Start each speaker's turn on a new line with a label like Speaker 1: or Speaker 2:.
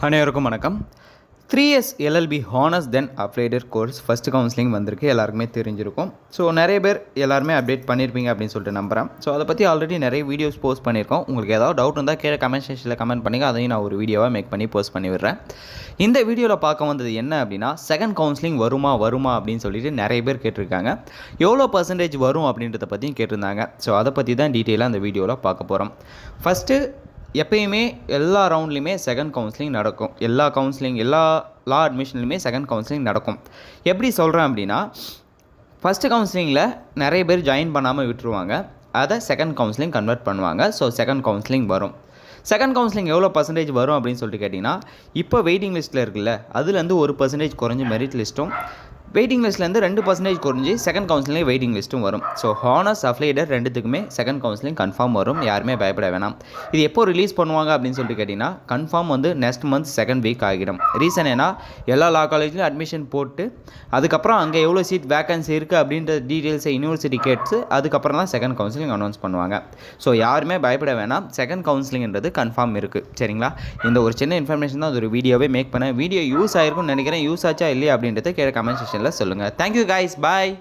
Speaker 1: அனைவருக்கும் வணக்கம். 3 years LLB honours தென் அப்ளைடர் course first counselling வந்திருக்கு. எல்லாருக்குமே தெரிஞ்சிருக்கும். ஸோ நிறைய பேர் எல்லாருமே அப்டேட் பண்ணியிருப்பீங்க அப்படின்னு சொல்லிட்டு நம்புகிறேன். ஸோ அதை பற்றி ஆல்ரெடி நிறைய வீடியோஸ் போஸ்ட் பண்ணியிருக்கோம். உங்களுக்கு ஏதாவது டவுட் இருந்தால் கீழே கமெண்ட் செக்ஷனில் கமெண்ட் பண்ணிங்க. அதையும் நான் ஒரு வீடியோவாக மேக் பண்ணி போஸ்ட் பண்ணி விடுறேன். இந்த வீடியோவில் பார்க்க வந்தது என்ன அப்படின்னா, செகண்ட் கவுன்சிலிங் வருமா அப்படின்னு சொல்லிட்டு நிறைய பேர் கேட்டிருக்காங்க. எவ்வளோ பர்சன்டேஜ் வரும் அப்படின்றத பற்றியும் கேட்டிருந்தாங்க. ஸோ அதை பற்றி தான் டீட்டெயிலாக அந்த வீடியோவில் பார்க்க போகிறோம். ஃபஸ்ட்டு எப்பயுமே எல்லா ரவுண்ட்லேயுமே செகண்ட் கவுன்சிலிங் நடக்கும். எல்லா லா அட்மிஷன்லையுமே செகண்ட் கவுன்சிலிங் நடக்கும். எப்படி சொல்கிறேன் அப்படின்னா, ஃபஸ்ட்டு கவுன்சிலிங்கில் நிறைய பேர் ஜாயின் பண்ணாமல் விட்டுருவாங்க. அதை செகண்ட் கவுன்சிலிங் கன்வெர்ட் பண்ணுவாங்க. ஸோ செகண்ட் கவுன்சிலிங் வரும். செகண்ட் கவுன்சிலிங் எவ்வளோ பர்சன்டேஜ் வரும் அப்படின்னு சொல்லிட்டு கேட்டிங்கன்னா, இப்போ வெயிட்டிங் லிஸ்ட்டில் இருக்குல்ல, அதுலேருந்து 1% குறைஞ்சி மெரிட் லிஸ்ட்டும், வெயிட்டிங் லிஸ்ட்லேருந்து 2% குறைஞ்சி செகண்ட் கவுன்சிலிங் வெயிட்டிங் லிஸ்ட்டும் வரும். ஸோ ஹானர்ஸ் அப்ளைடர் ரெண்டுத்துக்குமே செகண்ட் கவுன்சிலிங் கன்ஃபார்ம் வரும். யாருமே பயப்பட வேணாம். இது எப்போ ரிலீஸ் பண்ணுவாங்க அப்படின்னு சொல்லிட்டு கேட்டிங்கன்னா, confirm next month second week ஆகிடும். ரீசன் ஏன்னா, எல்லா லா காலேஜ்லையும் அட்மிஷன் போட்டு அதுக்கப்புறம் அங்கே எவ்வளோ சீட் வேகன்சி இருக்குது அப்படின்ற டீட்டெயில்ஸை யூனிவர்சிட்டி கேட்டு அதுக்கப்புறம் தான் செகண்ட் கவுன்சிலிங் அனௌன்ஸ் பண்ணுவாங்க. ஸோ யாருமே பயப்பட வேணாம். செகண்ட் கவுன்சிலிங்ன்றது கன்ஃபார்ம் இருக்குது. சரிங்களா? இந்த ஒரு சின்ன இன்ஃபர்மேஷன் தான் ஒரு வீடியோவே மேக் பண்ணேன். வீடியோ யூஸ் ஆகிருக்கும்னு நினைக்கிறேன். யூஸ் ஆச்சா இல்லையா அப்படின்றத கீழே கமெண்ட் செக்ஷனில் சொல்லுங்கள். Thank you guys. பாய்.